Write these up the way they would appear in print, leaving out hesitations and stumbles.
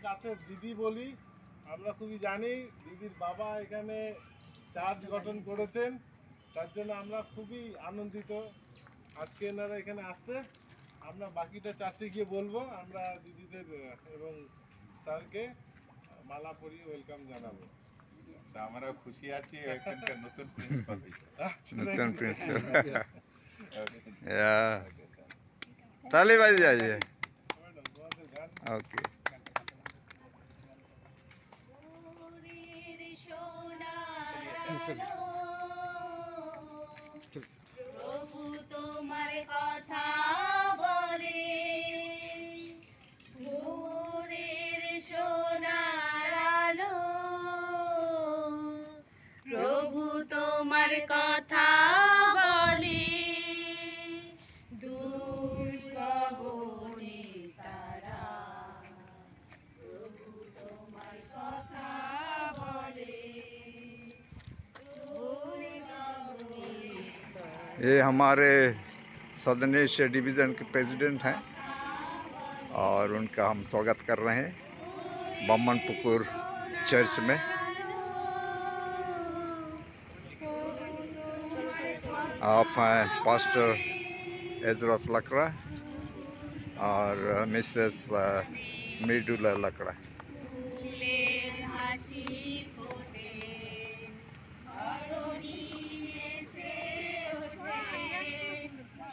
কাছের দিদি বলি। আমরা খুবই জানি দিদির বাবা এখানে চার্চ গঠন করেছেন, তার জন্য আমরা খুবই আনন্দিত আজকে এনারা এখানে আসছে। আমরা বাকিটা চার্চে গিয়ে বলবো। আমরা দিদিদের এবং স্যারকে মালা পরিয়ে ওয়েলকাম জানাবো। আমরাও খুশি আছি এখানকার নতুন প্রিন্সিপাল नूतन प्रिंसिपल ताली बाजी जाइए ओके প্রভু তোমার কথা বলে ভোরের সোনার আলো, প্রভু তোমার কথা বলে দূর গগনে তারা, প্রভু তোমার কথা বলে দূর গগনে। ये हमारे सदन एशिया डिवीज़न के प्रेसिडेंट हैं और उनका हम स्वागत कर रहे हैं बम्मनपुकुर चर्च में। आप हैं पास्टर एजरस लकड़ा और मिसेस मृदुला लकड़ा। ফুলের হাসি ফোটে ধরণী নেচে ওঠে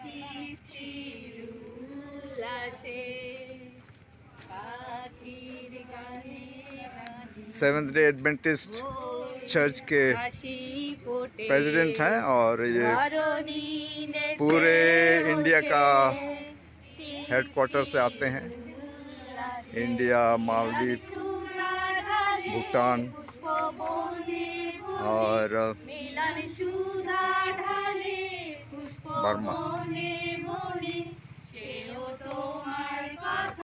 সৃষ্টির উল্লাসে পাখির গানে গানে सेवेंथ डे एडवेंटिस्ट चर्च के হাসি ফোটে प्रेसिडेंट हैं और ये ধরণী নেচে पूरे इंडिया का ওঠে हेडक्वार्टर से आते हैं। উল্লাসে इंडिया, मालदीव, भूटान और बर्मा। बर्मा।